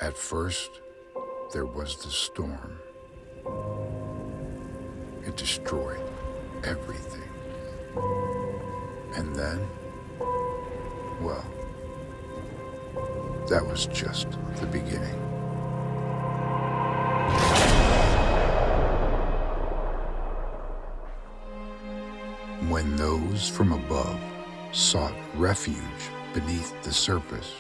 At first, there was the storm. It destroyed everything. And then, well, that was just the beginning. When those from above sought refuge beneath the surface,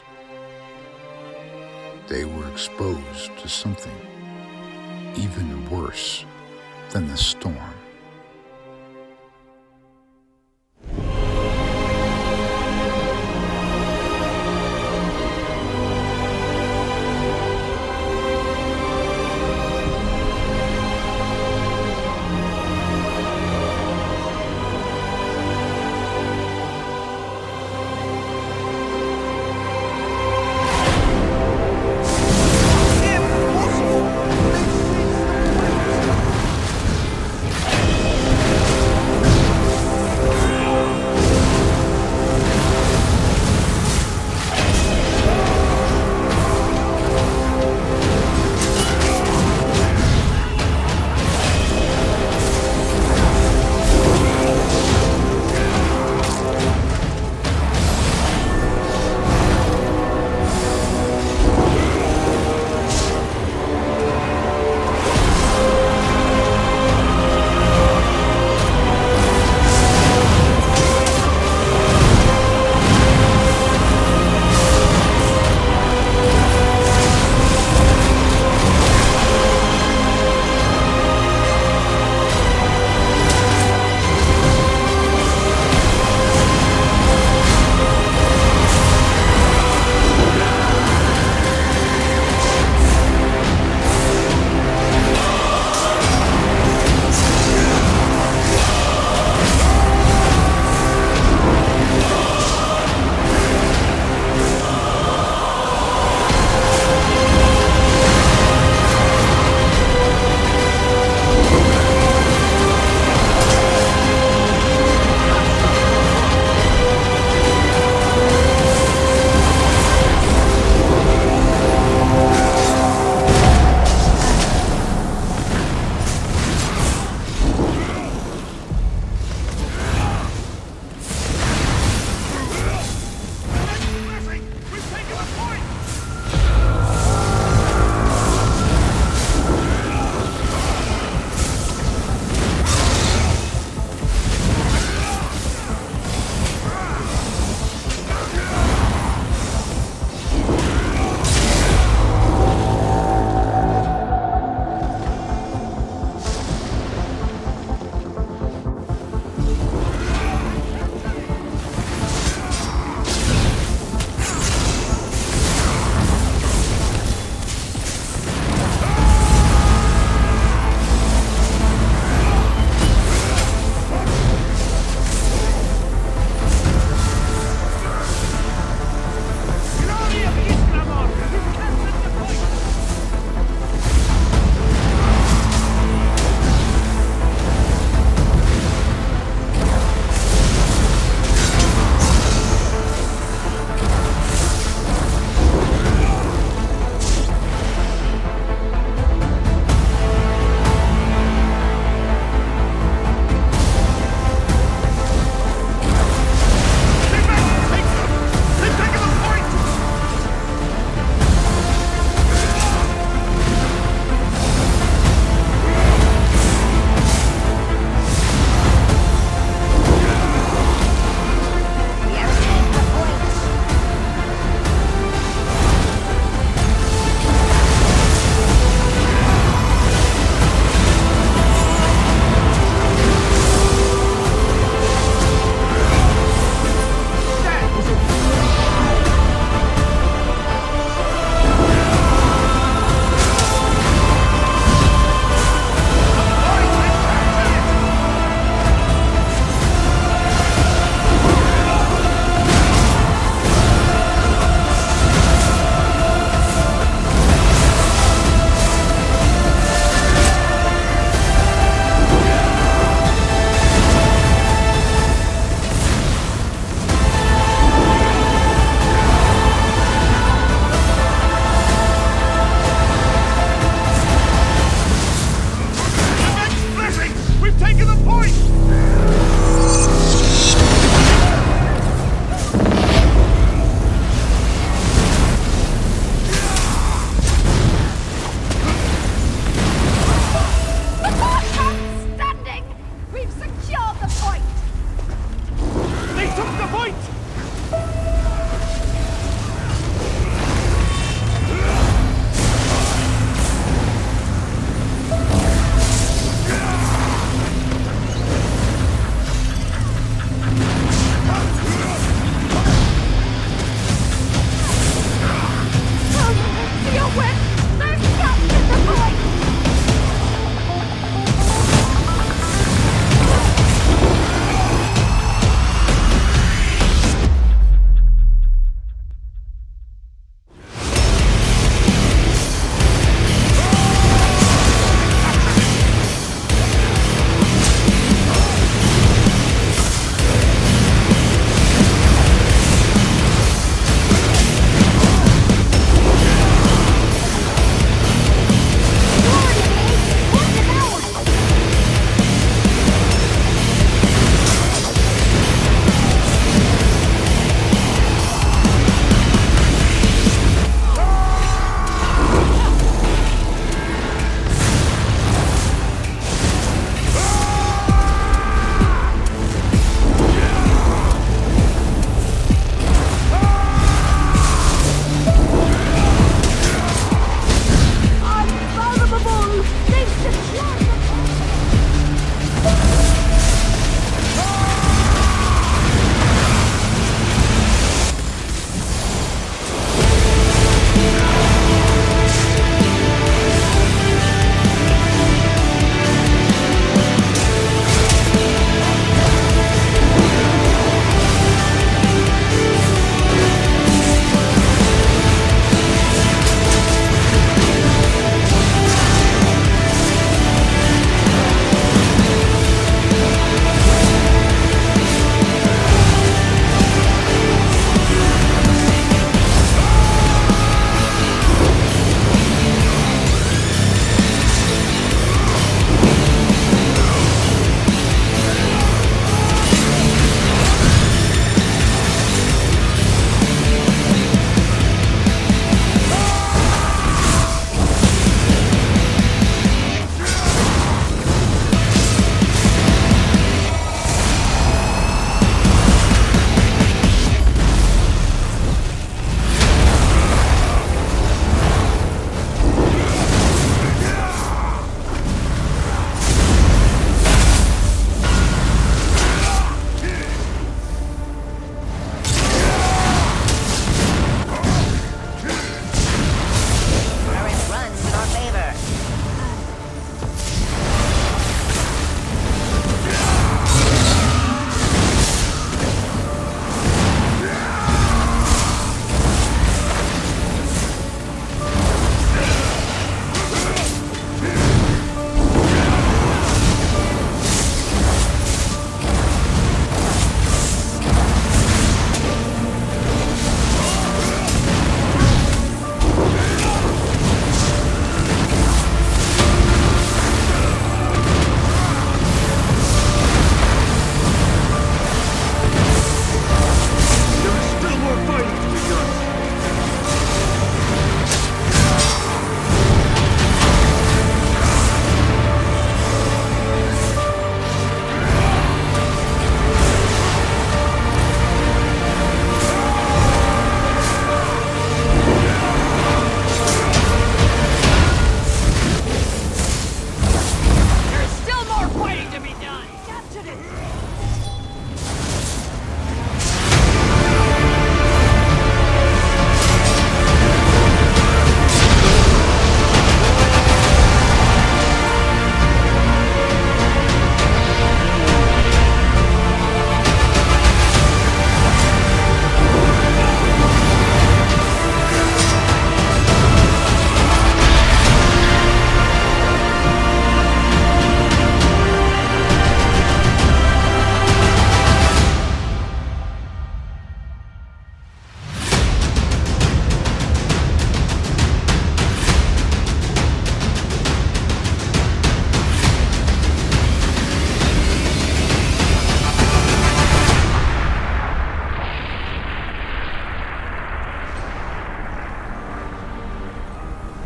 they were exposed to something even worse than the storm.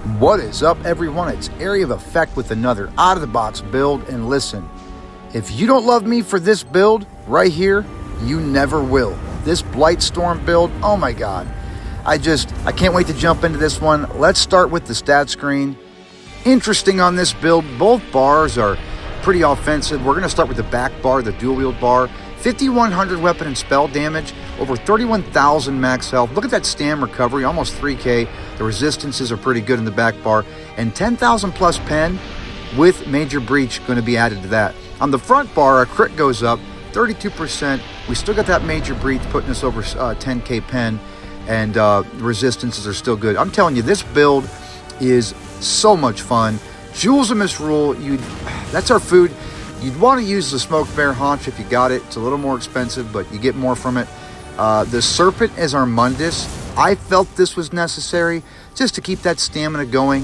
What is up, everyone? It's Area of Effect with another out-of-the-box build. And listen, if you don't love me for this build right here, you never will. This Blight Storm build, oh my god. I can't wait to jump into this one. Let's start with the stat screen. Interesting on this build, both bars are pretty offensive. We're going to start with the back bar, the dual-wield bar. 5,100 weapon and spell damage, over 31,000 max health. Look at that stam recovery, almost 3k. The resistances are pretty good in the back bar. And 10,000 plus pen with Major Breach going to be added to that. On the front bar, our crit goes up 32%. We still got that Major Breach putting us over 10k pen. And the resistances are still good. I'm telling you, this build is so much fun. Jewels of Misrule, that's our food. You'd want to use the Smoked Bear Haunch if you got it. It's a little more expensive, but you get more from it. The Serpent is our Mundus. I felt this was necessary just to keep that stamina going.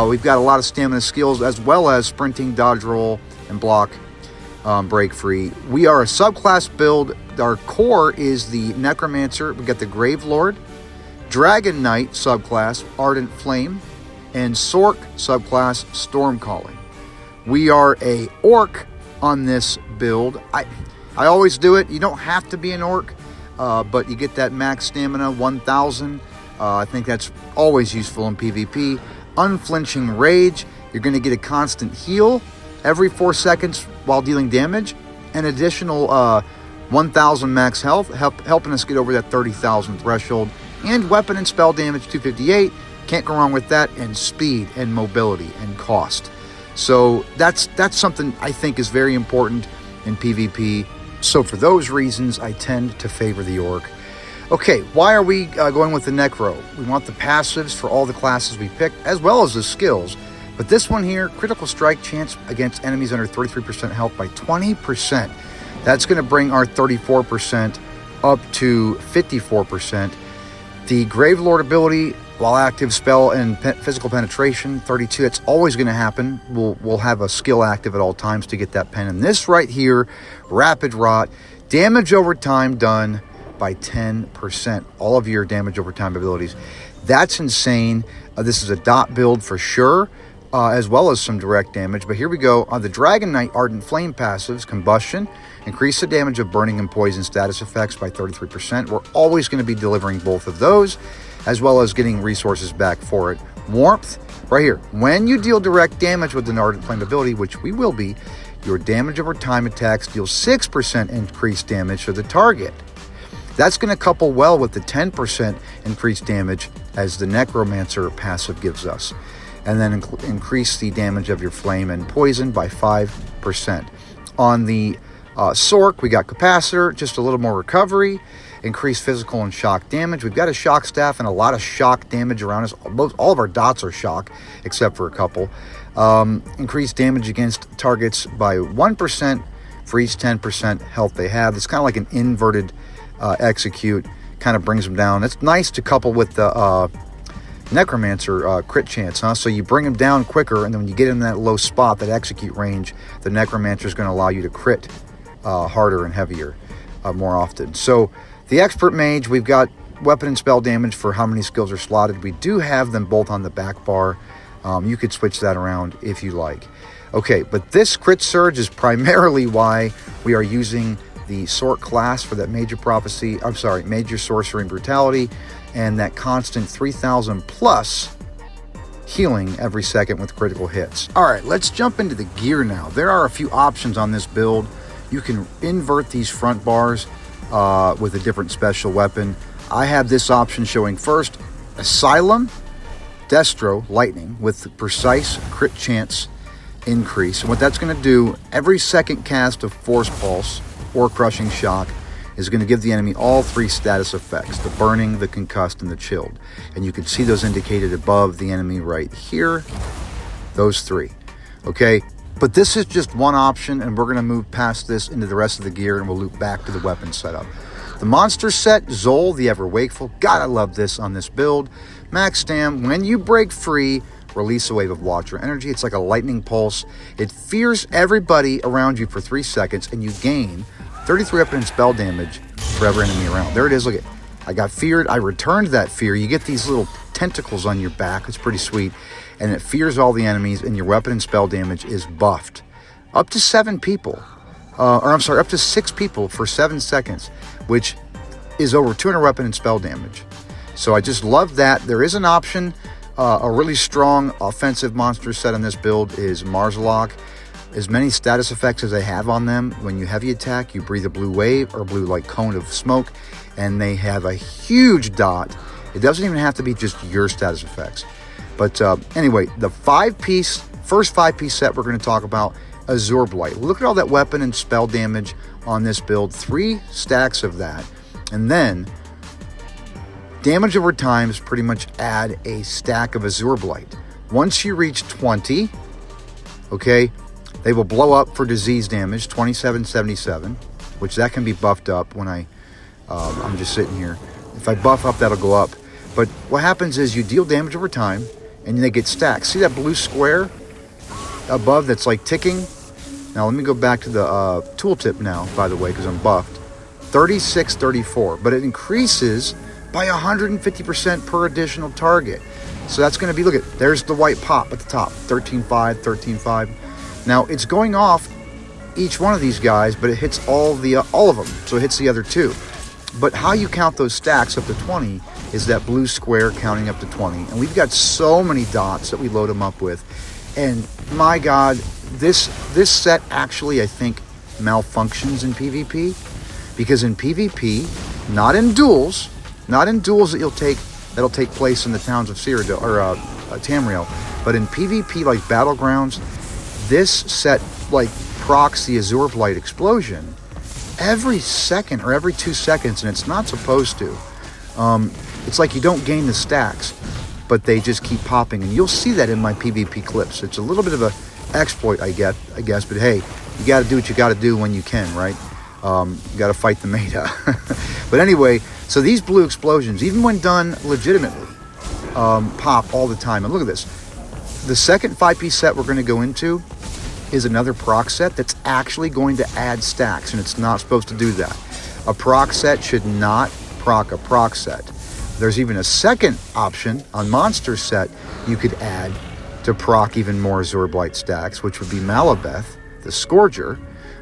We've got a lot of stamina skills as well as sprinting, dodge roll, and block, break free. We are a subclass build. Our core is the Necromancer. We got the Grave Lord, Dragon Knight subclass, Ardent Flame, and Sork subclass, Storm Calling. We are a Orc on this build. I always do it. You don't have to be an Orc, but you get that max stamina, 1,000. I think that's always useful in PvP. Unflinching Rage. You're going to get a constant heal every 4 seconds while dealing damage. An additional 1,000 max health, helping us get over that 30,000 threshold. And weapon and spell damage, 258. Can't go wrong with that. And speed and mobility and cost. So that's something I think is very important in PvP. So for those reasons, I tend to favor the Orc. Okay, why are we going with the Necro? We want the passives for all the classes we picked, as well as the skills. But this one here, critical strike chance against enemies under 33% health by 20%. That's going to bring our 34% up to 54%. The Grave Lord ability, while active, spell and physical penetration, 32. That's always going to happen. We'll have a skill active at all times to get that pen. And this right here, Rapid Rot, damage over time done by 10%. All of your damage over time abilities. That's insane. This is a dot build for sure, as well as some direct damage. But here we go. On the Dragon Knight Ardent Flame passives, Combustion, increase the damage of burning and poison status effects by 33%. We're always going to be delivering both of those, as well as getting resources back for it. Warmth, right here. When you deal direct damage with an Ardent Flame ability, which we will be, your damage over time attacks deal 6% increased damage to the target. That's going to couple well with the 10% increased damage as the Necromancer passive gives us. And then increase the damage of your flame and poison by 5%. On the Sork, we got Capacitor, just a little more recovery. Increased physical and shock damage. We've got a shock staff and a lot of shock damage around us. All of our dots are shock, except for a couple. Increased damage against targets by 1% for each 10% health they have. It's kind of like an inverted execute. Kind of brings them down. It's nice to couple with the Necromancer crit chance, huh? So you bring them down quicker, and then when you get in that low spot, that execute range, the Necromancer is going to allow you to crit harder and heavier more often. So the Expert Mage, we've got weapon and spell damage for how many skills are slotted. We do have them both on the back bar. You could switch that around if you like. Okay, but this Crit Surge is primarily why we are using the Sork class for that Major Prophecy, Major Sorcery and Brutality, and that constant 3,000 plus healing every second with critical hits. All right, let's jump into the gear now. There are a few options on this build. You can invert these front bars with a different special weapon. I have this option showing first Asylum, Destro, Lightning with precise crit chance increase. And what that's going to do, every second cast of Force Pulse or Crushing Shock is going to give the enemy all three status effects, the burning, the concussed, and the chilled. And you can see those indicated above the enemy right here, those three. Okay, but this is just one option, and we're going to move past this into the rest of the gear, and we'll loop back to the weapon setup. The monster set, Zol, the Ever Wakeful. God, I love this on this build. Max Stam, when you break free, release a wave of Watcher energy. It's like a lightning pulse. It fears everybody around you for 3 seconds, and you gain 33 weapon and spell damage for every enemy around. There it is. Look at, I got feared. I returned that fear. You get these little tentacles on your back. It's pretty sweet. And it fears all the enemies, and your weapon and spell damage is buffed. Up to 7 people. Up to 6 people for 7 seconds, which is over 200 weapon and spell damage. So I just love that. There is an option. A really strong offensive monster set on this build is Marzlock. As many status effects as they have on them, when you heavy attack, you breathe a blue wave or blue like cone of smoke, and they have a huge dot. It doesn't even have to be just your status effects. But anyway, the first 5-piece set we're going to talk about, Azure Blight. Look at all that weapon and spell damage on this build. 3 stacks of that. And then damage over time is pretty much add a stack of Azure Blight. Once you reach 20, okay, they will blow up for disease damage, 2777, which that can be buffed up when I'm just sitting here. If I buff up, that'll go up. But what happens is you deal damage over time, and they get stacked. See that blue square above that's like ticking? Now let me go back to the tooltip now, by the way, because I'm buffed. 3634, but it increases by 150% per additional target. So that's going to be, look at, there's the white pop at the top, 13.5, 13.5. Now it's going off each one of these guys, but it hits all of them, so it hits the other 2. But how you count those stacks up to 20 is that blue square counting up to 20. And we've got so many dots that we load them up with. And my God, this set actually, I think, malfunctions in PvP. Because in PvP, not in duels that'll take place in the towns of Cyrodiil or Tamriel, but in PvP like Battlegrounds, this set like procs the Azure Blight explosion every second or every 2 seconds, and it's not supposed to. It's like you don't gain the stacks, but they just keep popping, and you'll see that in my PvP clips. It's a little bit of a exploit, I guess, but hey, you got to do what you got to do when you can, right? You got to fight the meta. But anyway, so these blue explosions, even when done legitimately, pop all the time. And look at this. The second 5-piece set we're going to go into is another proc set that's actually going to add stacks, and it's not supposed to do that. A proc set should not proc a proc set. There's even a second option on monster set you could add to proc even more Azure Blight stacks, which would be Malabeth, the Scourger.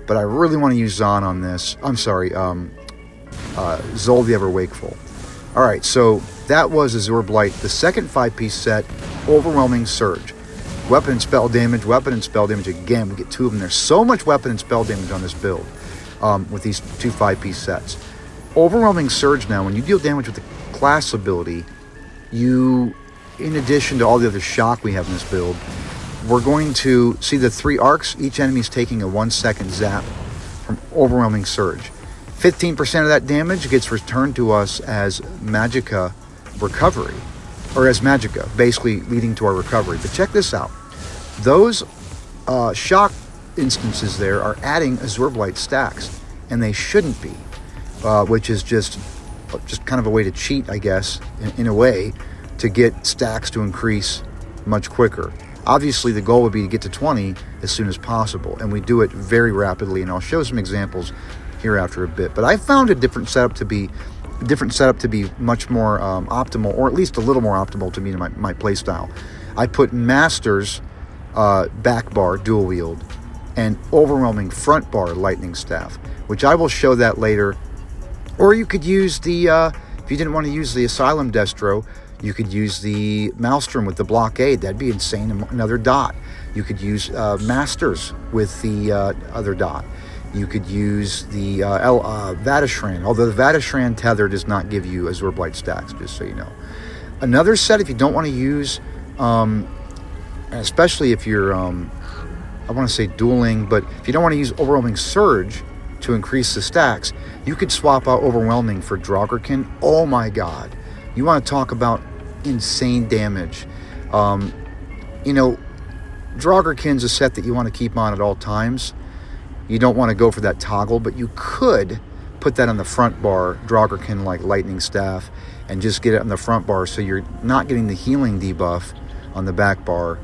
But I really want to use Zon on this. I'm sorry, Zol the Ever Wakeful. All right, so that was Azure Blight. The second 5-piece set, Overwhelming Surge. Weapon and spell damage again. We get 2 of them. There's so much weapon and spell damage on this build with these 2 5-piece sets. Overwhelming Surge now, when you deal damage with the class ability, you, in addition to all the other shock we have in this build, we're going to see the 3 arcs. Each enemy is taking a 1-second zap from Overwhelming Surge. 15% of that damage gets returned to us as Magicka recovery, or as Magicka, basically leading to our recovery. But check this out. Those shock instances there are adding Azure Blight stacks, and they shouldn't be, which is just kind of a way to cheat, I guess, in a way, to get stacks to increase much quicker. Obviously, the goal would be to get to 20 as soon as possible, and we do it very rapidly, and I'll show some examples here after a bit. But I found a different setup to be much more optimal, or at least a little more optimal to me in my play style. I put Master's back bar dual wield and Overwhelming front bar lightning staff, which I will show that later. Or you could use the if you didn't want to use the Asylum Destro, you could use the Maelstrom with the blockade. That'd be insane. Another dot. You could use Masters with the other dot. You could use the Vatishran, although the Vatishran tether does not give you Azure Blight stacks, just so you know. Another set, if you don't want to use, especially if you're, I want to say dueling, but if you don't want to use Overwhelming Surge to increase the stacks, you could swap out Overwhelming for Draugr. Oh my God. You want to talk about insane damage. You know, Draugr is a set that you want to keep on at all times. You don't want to go for that toggle, but you could put that on the front bar, Draugr like lightning staff, and just get it on the front bar so you're not getting the healing debuff on the back bar.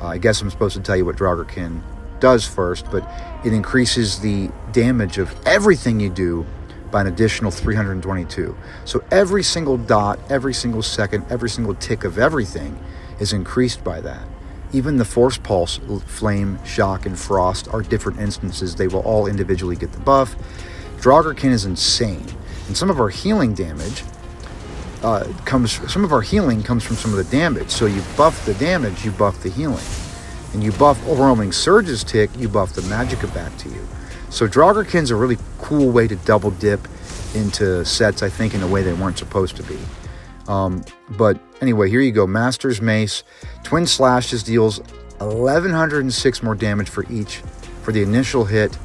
I guess I'm supposed to tell you what Draugr does first, but it increases the damage of everything you do by an additional 322. So every single dot, every single second, every single tick of everything is increased by that. Even the Force Pulse, Flame, Shock, and Frost are different instances. They will all individually get the buff. Draugr is insane. And some of our healing damage comes from some of the damage. So you buff the damage, you buff the healing. And you buff Overwhelming Surge's tick, you buff the Magicka back to you. So Draugr a really cool way to double dip into sets, I think, in a way they weren't supposed to be. But anyway, here you go. Master's Mace. Twin Slashes deals 1,106 more damage for the initial hit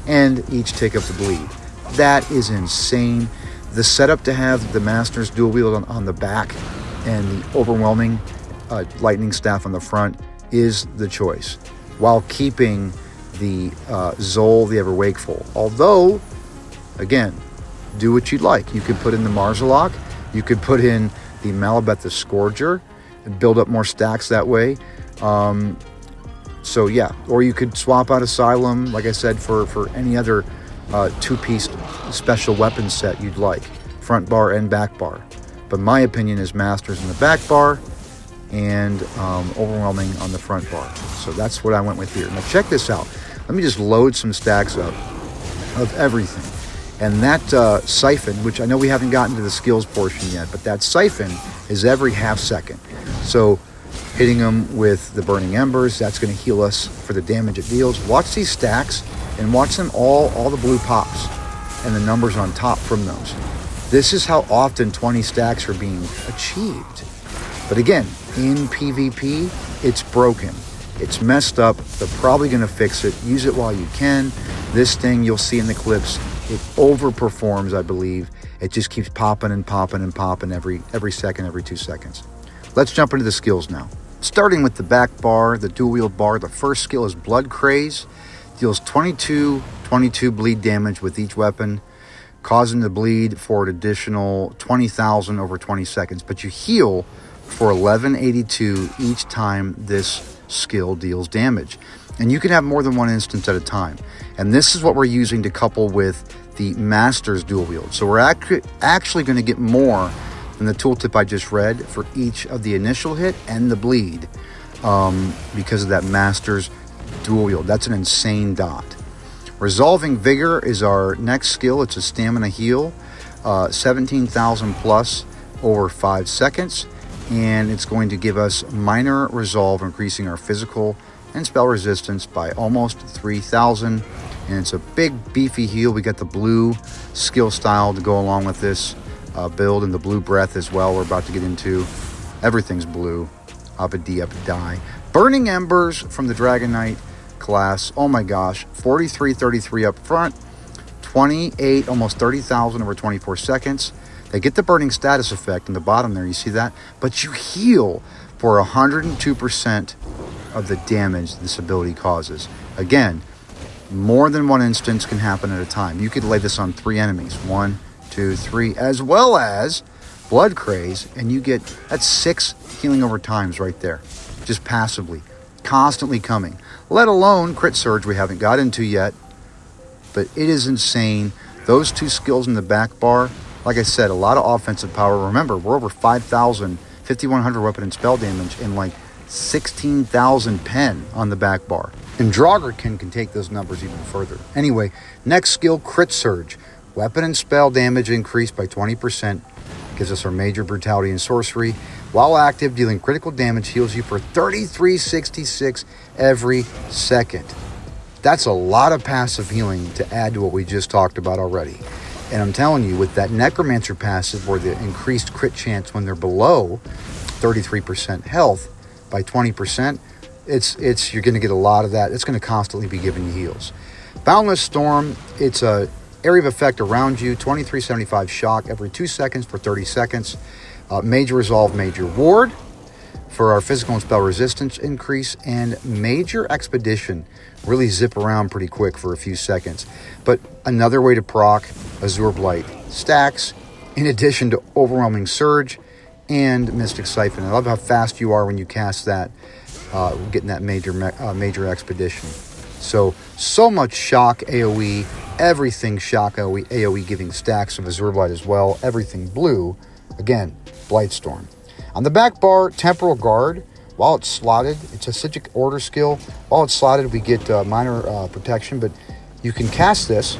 and each tick of the bleed. That is insane. The setup to have the Master's dual wield on the back and the overwhelming lightning staff on the front is the choice, while keeping the Zol the Ever Wakeful. Although, again, do what you'd like. You could put in the Marzalok, you could put in the Malabeth the Scourger and build up more stacks that way. So yeah, or you could swap out Asylum, like I said, for any other two-piece special weapon set you'd like, front bar and back bar. But my opinion is Masters in the back bar and Overwhelming on the front bar. So that's what I went with here. Now check this out. Let me just load some stacks up of everything. And that Siphon, which I know we haven't gotten to the skills portion yet, but that Siphon is every half second. So hitting them with the Burning Embers, that's going to heal us for the damage it deals. Watch these stacks and watch them all the blue pops and the numbers on top from those. This is how often 20 stacks are being achieved. But again, in PvP, it's broken. It's messed up. They're probably going to fix it. Use it while you can. This thing, you'll see in the clips, it overperforms, I believe. It just keeps popping and popping and popping every second, every 2 seconds. Let's jump into the skills now. Starting with the back bar, the dual wield bar, the first skill is Blood Craze. Deals 22 bleed damage with each weapon, causing the bleed for an additional 20,000 over 20 seconds. But you heal for 1182 each time this skill deals damage. And you can have more than one instance at a time. And this is what we're using to couple with the Master's dual wield. So we're actually going to get more than the tooltip I just read for each of the initial hit and the bleed because of that Master's dual wield. That's an insane dot. Resolving Vigor is our next skill. It's a stamina heal, 17,000 plus over 5 seconds. And it's going to give us minor resolve, increasing our physical and spell resistance by almost 3,000. And it's a big beefy heal. We got the blue skill style to go along with this build, and the blue breath as well we're about to get into. Everything's blue. Up a D, up a die. Burning Embers from the Dragon Knight class. Oh my gosh. 4333 up front. 28, almost 30,000 over 24 seconds. They get the burning status effect in the bottom there, you see that? But you heal for 102% of the damage this ability causes. Again, more than one instance can happen at a time. You could lay this on 3 enemies, 1, 2, 3, as well as Blood Craze, and you get, that's 6 healing over times right there, just passively, constantly coming. Let alone Crit Surge we haven't got into yet, but it is insane. Those 2 skills in the back bar, like I said, a lot of offensive power. Remember, we're over 5,000, 5,100 weapon and spell damage, and like 16,000 pen on the back bar. And Draugr can take those numbers even further. Anyway, next skill, Crit Surge. Weapon and spell damage increased by 20%. Gives us our major brutality and sorcery. While active, dealing critical damage heals you for 3366 every second. That's a lot of passive healing to add to what we just talked about already. And I'm telling you, with that Necromancer passive, or the increased crit chance when they're below 33% health by 20%, you're going to get a lot of that. It's going to constantly be giving you heals. Boundless Storm, it's a area of effect around you, 2375 shock every 2 seconds for 30 seconds. Major Resolve, Major Ward for our physical and spell resistance increase, and Major Expedition, really zip around pretty quick for a few seconds. But another way to proc Azure Blight stacks, in addition to Overwhelming Surge and Mystic Siphon. I love how fast you are when you cast that, getting that major Expedition. So much shock AoE everything shock AoE giving stacks of Azure Blight as well. Everything blue, again, Blightstorm. On the back bar, Temporal Guard. While it's slotted, it's a Sigil Order skill. While it's slotted, we get minor protection, but you can cast this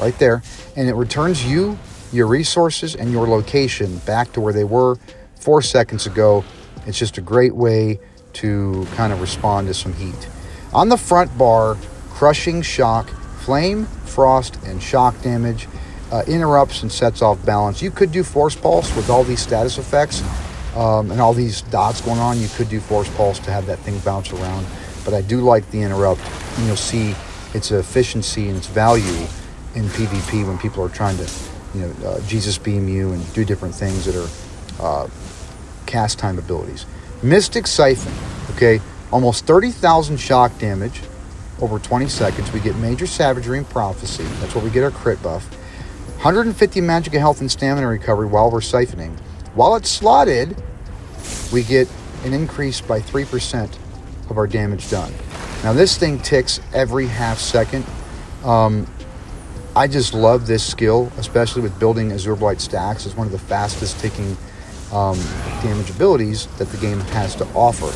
right there, and it returns you, your resources, and your location back to where they were 4 seconds ago. It's just a great way to kind of respond to some heat. On the front bar, Crushing Shock, Flame, Frost, and Shock damage, interrupts and sets off balance. You could do Force Pulse with all these status effects and all these dots going on. You could do Force Pulse to have that thing bounce around, but I do like the interrupt, and you'll see its efficiency and its value in PvP when people are trying to, Jesus beam you and do different things that are cast time abilities. Mystic Siphon, okay, almost 30,000 shock damage over 20 seconds. We get Major Savagery and Prophecy. That's where we get our crit buff. 150 magic health and stamina recovery while we're siphoning. While it's slotted, we get an increase by 3% of our damage done. Now this thing ticks every half second. I just love this skill, especially with building Azure Blight stacks. It's one of the fastest ticking damage abilities that the game has to offer.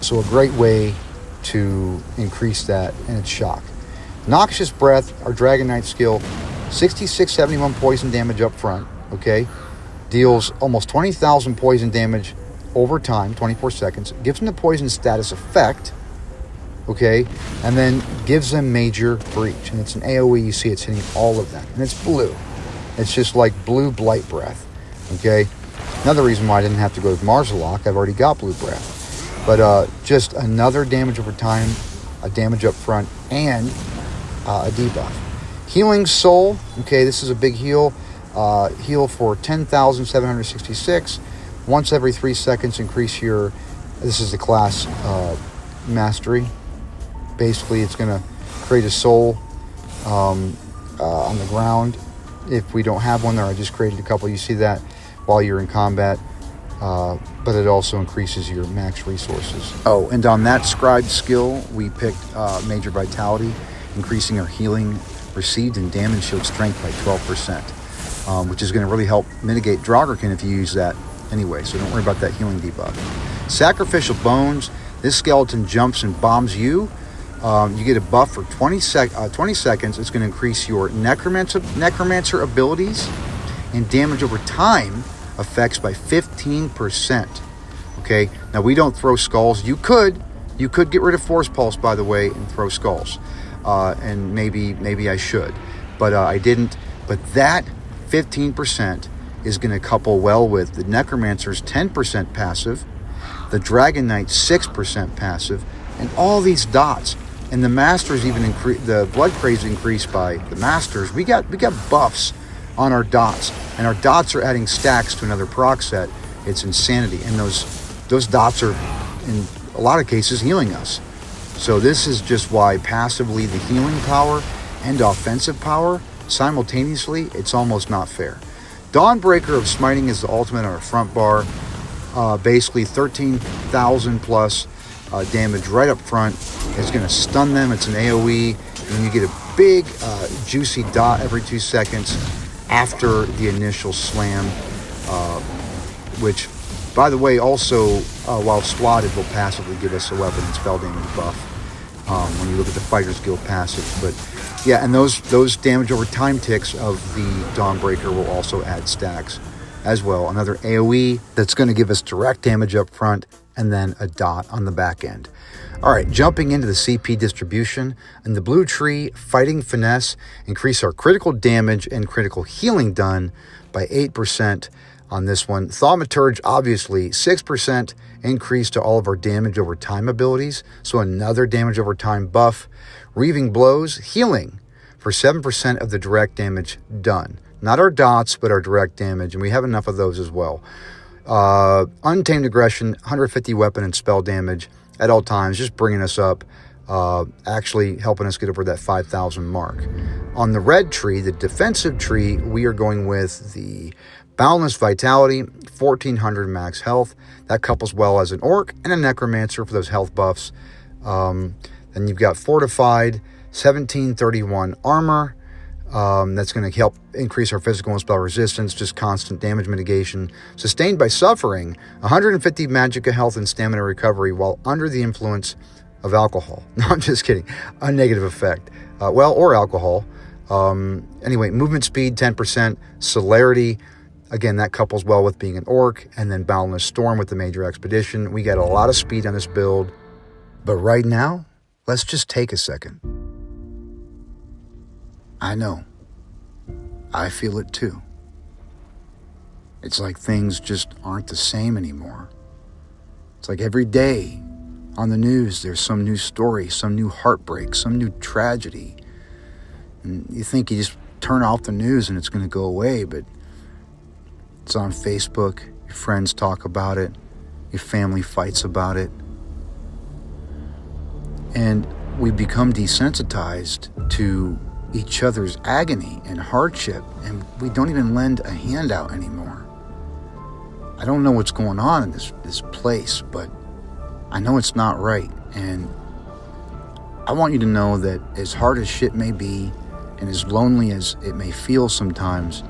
So a great way to increase that, and it's shock. Noxious Breath, our Dragon Knight skill, 6671 poison damage up front, okay? Deals almost 20,000 poison damage over time, 24 seconds. Gives them the poison status effect, okay? And then gives them Major Breach. And it's an AoE, you see it's hitting all of them. And it's blue. It's just like blue Blight Breath, okay? Another reason why I didn't have to go with Marzalok, I've already got blue breath. But just another damage over time, a damage up front, and a debuff. Healing Soul, okay, this is a big heal. Heal for 10,766. Once every 3 seconds, increase your, this is the class mastery. Basically, it's going to create a soul on the ground. If we don't have one there, I just created a couple. You see that while you're in combat. But it also increases your max resources. Oh, and on that scribed skill, we picked Major Vitality, increasing our healing received and damage shield strength by 12%, which is going to really help mitigate Draugr if you use that anyway, so don't worry about that healing debuff. Sacrificial Bones, this skeleton jumps and bombs you. You get a buff for 20 seconds. It's going to increase your necromancer abilities and damage over time effects by 15%. Okay, now we don't throw skulls. You could get rid of Force Pulse, by the way, and throw skulls, and maybe I should, but I didn't. But that 15% is going to couple well with the Necromancer's 10% passive, the Dragon Knight's 6% passive, and all these dots. And the Masters even the Blood Craze increased by the Masters. We got buffs on our dots, and our dots are adding stacks to another proc set. It's insanity, and those dots are in a lot of cases healing us. So this is just why passively the healing power and offensive power simultaneously, it's almost not fair. Dawnbreaker of Smiting is the ultimate on our front bar. Basically 13,000 plus damage right up front. It's going to stun them. It's an AoE, and you get a big juicy dot every 2 seconds after the initial slam, which, by the way, also while slotted will passively give us a weapon and spell damage buff when you look at the Fighter's Guild passive. But yeah, and those damage over time ticks of the Dawnbreaker will also add stacks as well. Another AoE that's going to give us direct damage up front and then a dot on the back end. All right, jumping into the CP distribution. In the blue tree, Fighting Finesse, increase our critical damage and critical healing done by 8% on this one. Thaumaturge, obviously, 6% increase to all of our damage over time abilities, so another damage over time buff. Reaving Blows, healing for 7% of the direct damage done. Not our dots, but our direct damage, and we have enough of those as well. Untamed Aggression, 150 weapon and spell damage at all times, just bringing us up, actually helping us get over that 5,000 mark. On the red tree, the defensive tree, we are going with the Boundless Vitality, 1,400 max health. That couples well as an Orc and a Necromancer for those health buffs. Then you've got Fortified, 1731 armor. That's going to help increase our physical and spell resistance, just constant damage mitigation. Sustained by suffering, 150 magicka health and stamina recovery while under the influence of alcohol. No, I'm just kidding. A negative effect. Or alcohol. Anyway, movement speed, 10%. Celerity, again, that couples well with being an orc. And then Boundless Storm with the major expedition. We got a lot of speed on this build. But right now, let's just take a second. I know. I feel it too. It's like things just aren't the same anymore. It's like every day on the news, there's some new story, some new heartbreak, some new tragedy. And you think you just turn off the news and it's going to go away, but it's on Facebook. Your friends talk about it. Your family fights about it. And we become desensitized to each other's agony and hardship, and we don't even lend a handout anymore. I don't know what's going on in this place, but I know it's not right, and I want you to know that as hard as shit may be, and as lonely as it may feel sometimes,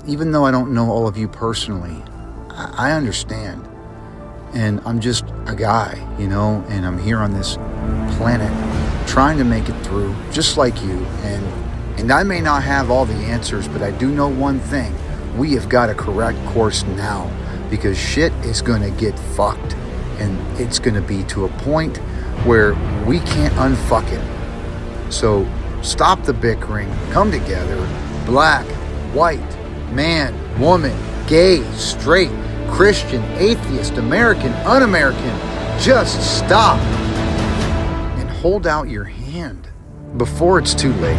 even though I don't know all of you personally, I understand. And I'm just a guy, and I'm here on this planet trying to make it through, just like you. And I may not have all the answers, but I do know one thing. We have got to correct course now, because shit is going to get fucked. And it's going to be to a point where we can't unfuck it. So stop the bickering, come together, black, white, man, woman, gay, straight, Christian, atheist, American, un-American. Just stop and hold out your hand before it's too late.